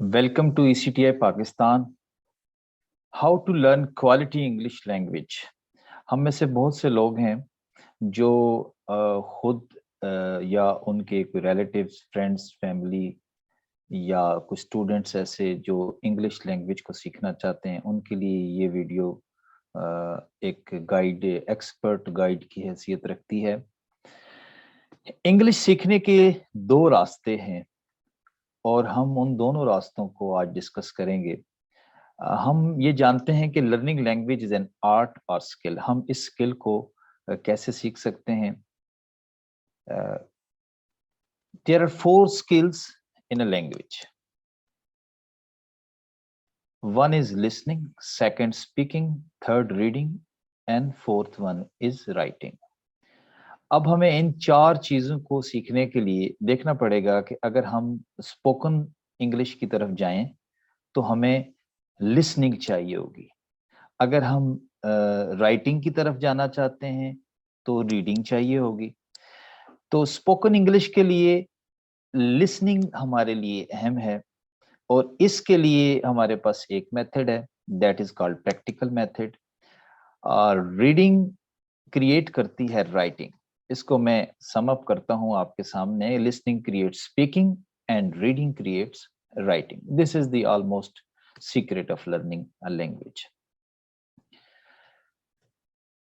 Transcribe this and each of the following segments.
Welcome to ECTI Pakistan. How to learn quality English language. हम में से बहुत से लोग हैं जो खुद या उनके कोई रिलेटिव्स, फ्रेंड्स, फैमिली या कुछ स्टूडेंट्स ऐसे जो इंग्लिश लैंग्वेज को सीखना चाहते हैं, उनके लिए ये वीडियो एक गाइड, एक्सपर्ट गाइड की हैसियत रखती है। इंग्लिश सीखने के दो रास्ते हैं और हम उन दोनों रास्तों को आज डिस्कस करेंगे। हम ये जानते हैं कि learning language is an art और स्किल। हम इस स्किल को कैसे सीख सकते हैं? There are 4 skills in a language. One is listening, second speaking, third reading and fourth one is writing. अब हमें इन 4 चीजों को सीखने के लिए देखना पड़ेगा कि अगर हम स्पोकन इंग्लिश की तरफ जाएं तो हमें लिसनिंग चाहिए होगी। अगर हम राइटिंग की तरफ जाना चाहते हैं तो रीडिंग चाहिए होगी। तो स्पोकन इंग्लिश के लिए लिसनिंग हमारे लिए अहम है और इसके लिए हमारे पास एक मेथड है, that is called practical method. और रीडिंग क्रिएट करती है राइटिंग। इसको मैं सम अप करता हूं आपके सामने। Listening creates speaking and reading creates writing. This is the almost secret of learning a language.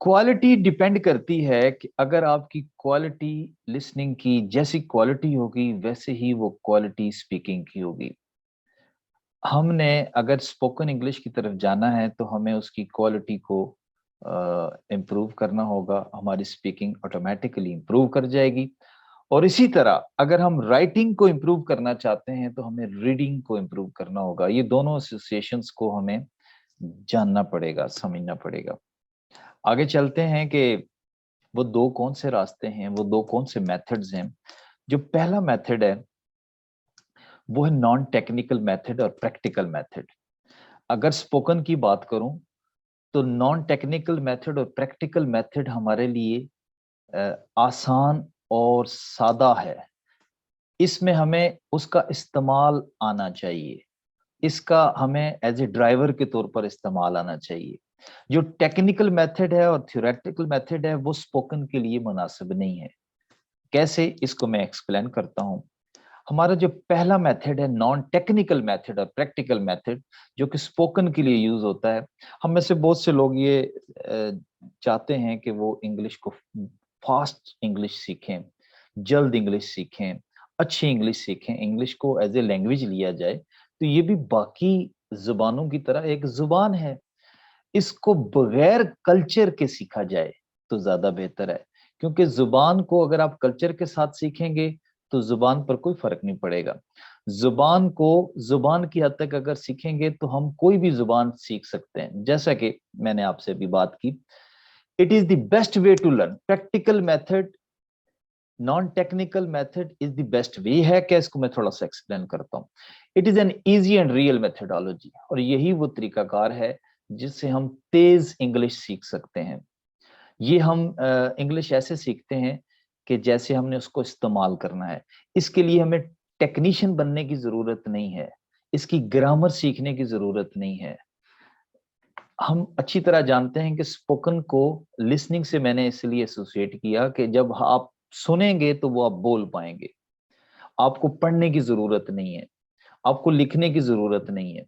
Quality depend करती है कि अगर आपकी क्वालिटी लिसनिंग की जैसी क्वालिटी होगी वैसे ही वो क्वालिटी स्पीकिंग की होगी। हमने अगर स्पोकन इंग्लिश की तरफ जाना है तो हमें उसकी क्वालिटी को इम्प्रूव करना होगा। हमारी स्पीकिंग ऑटोमेटिकली इम्प्रूव कर जाएगी। और इसी तरह अगर हम राइटिंग को इम्प्रूव करना चाहते हैं तो हमें रीडिंग को इम्प्रूव करना होगा। ये दोनों एसोसिएशंस को हमें जानना पड़ेगा, समझना पड़ेगा। आगे चलते हैं कि वो दो कौन से रास्ते हैं, वो दो कौन से मेथड्स हैं। जो पहला मेथड है वो है नॉन टेक्निकल मेथड और प्रैक्टिकल मेथड। अगर स्पोकन की बात करूं तो नॉन टेक्निकल मेथड और प्रैक्टिकल मेथड हमारे लिए आसान और सादा है। इसमें हमें उसका इस्तेमाल आना चाहिए, इसका हमें एज ए ड्राइवर के तौर पर इस्तेमाल आना चाहिए। जो टेक्निकल मेथड है और थ्योरेटिकल मेथड है वो स्पोकन के लिए मुनासिब नहीं है। कैसे, इसको मैं एक्सप्लेन करता हूं। हमारा जो पहला मेथड है नॉन टेक्निकल मेथड और प्रैक्टिकल मेथड, जो कि स्पोकन के लिए यूज होता है। हम में से बहुत से लोग ये चाहते हैं कि वो इंग्लिश को फास्ट इंग्लिश सीखें, जल्द इंग्लिश सीखें, अच्छी इंग्लिश सीखें, इंग्लिश को एज ए लैंग्वेज लिया जाए। तो ये भी बाकी जुबानों की तरह एक जुबान है, इसको बगैर कल्चर के सीखा जाए तो ज्यादा बेहतर है। क्योंकि जुबान को अगर आप कल्चर के साथ सीखेंगे तो जुबान पर कोई फर्क नहीं पड़ेगा। जुबान को जुबान की हद तक अगर सीखेंगे तो हम कोई भी जुबान सीख सकते हैं। जैसा कि मैंने आपसे अभी बात की, it is the best way to learn. Practical method, non technical method is the best way है। क्या, इसको मैं थोड़ा सा एक्सप्लेन करता हूँ। It is an easy and real methodology, और यही वो तरीकाकार है जिससे हम तेज इंग्लिश सीख सकते हैं। ये हम इंग्लिश ऐसे सीखते हैं कि जैसे हमने उसको इस्तेमाल करना है। इसके लिए हमें टेक्नीशियन बनने की जरूरत नहीं है, इसकी ग्रामर सीखने की जरूरत नहीं है। हम अच्छी तरह जानते हैं कि स्पोकन को लिसनिंग से मैंने इसलिए एसोसिएट किया कि जब आप सुनेंगे तो वो आप बोल पाएंगे। आपको पढ़ने की जरूरत नहीं है, आपको लिखने की जरूरत नहीं है।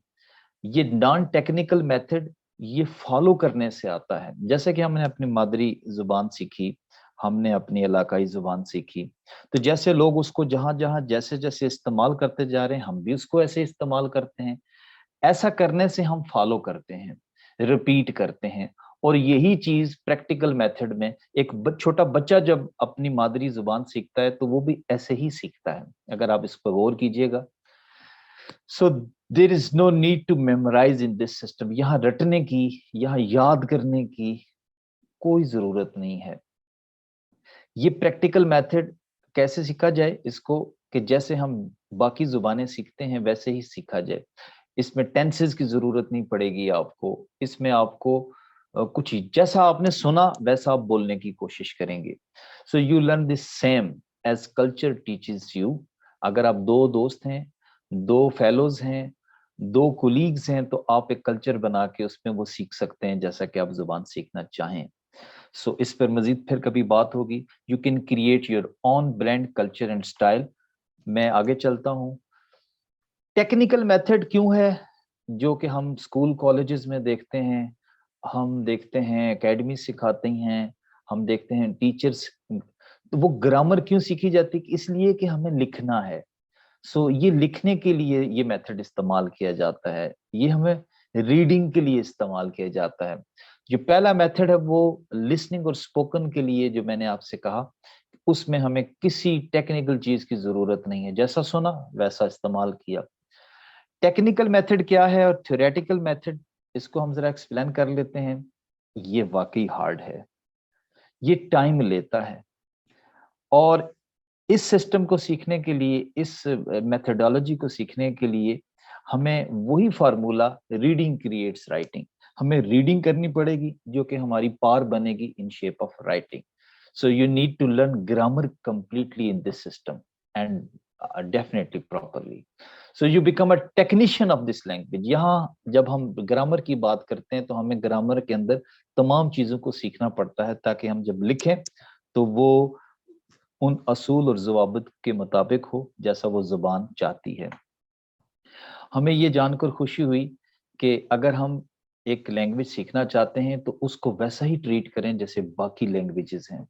ये नॉन टेक्निकल मेथड ये फॉलो करने से आता है। जैसे कि हमने अपनी मादरी जुबान सीखी, हमने अपनी इलाकाई जुबान सीखी, तो जैसे लोग उसको जहां जहां जैसे जैसे इस्तेमाल करते जा रहे हैं हम भी उसको ऐसे इस्तेमाल करते हैं। ऐसा करने से हम फॉलो करते हैं, रिपीट करते हैं। और यही चीज प्रैक्टिकल मेथड में एक छोटा बच्चा जब अपनी मादरी जुबान सीखता है तो वो भी ऐसे ही सीखता है। अगर आप इस पर गौर कीजिएगा। So there is no need to memorise in this system. यहाँ रटने की, यहाँ याद करने की कोई जरूरत नहीं है। ये प्रैक्टिकल मेथड कैसे सीखा जाए इसको, कि जैसे हम बाकी जुबानें सीखते हैं वैसे ही सीखा जाए। इसमें टेंसेस की जरूरत नहीं पड़ेगी आपको। इसमें आपको कुछ जैसा आपने सुना वैसा आप बोलने की कोशिश करेंगे। So you learn this same as culture teaches you. अगर आप दो दोस्त हैं, 2 फेलोज हैं, 2 कोलीग्स हैं, तो आप एक कल्चर बना के उसमें वो सीख सकते हैं जैसा कि आप जुबान सीखना चाहें। सो इस पर मजीद फिर कभी बात होगी। You can create your own brand culture and style. मैं आगे चलता हूँ। टेक्निकल मेथड क्यों है जो कि हम स्कूल कॉलेजेस में देखते हैं, हम देखते हैं एकेडमी सिखाते हैं, हम देखते हैं टीचर्स, तो वो ग्रामर क्यों सीखी जाती है? इसलिए कि हमें लिखना है। सो ये लिखने के लिए ये मेथड इस्तेमाल किया जाता है, ये हमें रीडिंग के लिए इस्तेमाल किया जाता है। जो पहला मेथड है वो लिसनिंग और स्पोकन के लिए, जो मैंने आपसे कहा, उसमें हमें किसी टेक्निकल चीज की जरूरत नहीं है, जैसा सुना वैसा इस्तेमाल किया। टेक्निकल मेथड क्या है और थ्योरेटिकल मेथड, इसको हम जरा एक्सप्लेन कर लेते हैं। ये वाकई हार्ड है, ये टाइम लेता है, और इस सिस्टम को सीखने के लिए, इस मेथडोलॉजी को सीखने के लिए हमें वही फार्मूला, रीडिंग क्रिएट्स राइटिंग, हमें रीडिंग करनी पड़ेगी जो कि हमारी पार बनेगी in shape of writing. So you need to learn grammar completely in this system and definitely properly. So you become a technician of this language. यहाँ जब हम ग्रामर की बात करते हैं तो हमें ग्रामर के अंदर तमाम चीजों को सीखना पड़ता है ताकि हम जब लिखें तो वो उन असूल और ज़वाबित के मुताबिक हो जैसा वो ज़ुबान चाहती है। हमें ये जानकर खुशी हुई कि अगर हम एक लैंग्वेज सीखना चाहते हैं तो उसको वैसा ही ट्रीट करें जैसे बाकी लैंग्वेजेस हैं,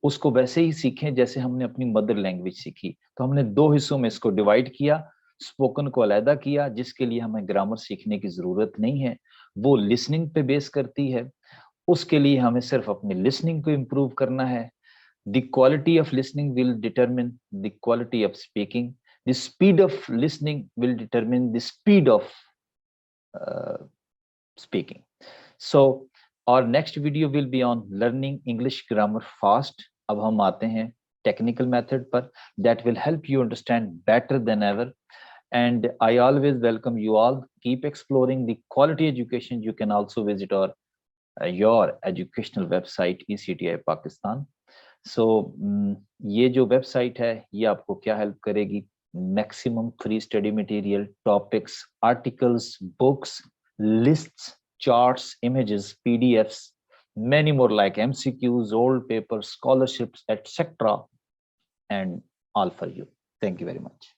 उसको वैसे ही सीखें जैसे हमने अपनी मदर लैंग्वेज सीखी। तो हमने 2 हिस्सों में इसको डिवाइड किया, स्पोकन को अलहदा किया जिसके लिए हमें ग्रामर सीखने की ज़रूरत नहीं है, वो लिसनिंग पे बेस करती है, उसके लिए हमें सिर्फ अपनी लिसनिंग को इम्प्रूव करना है। The quality of listening will determine the quality of speaking. The speed of listening will determine the speed of uh, speaking. So, our next video will be on learning English grammar fast. अब हम आते हैं technical method पर that will help you understand better than ever. And I always welcome you all. Keep exploring the quality education. You can also visit your educational website ECTI Pakistan. सो ये जो website है ये आपको क्या help करेगी? Maximum free study material, topics, articles, books, lists, charts, images, PDFs, many more like MCQs, old papers, scholarships, etc. and all for you. Thank you very much.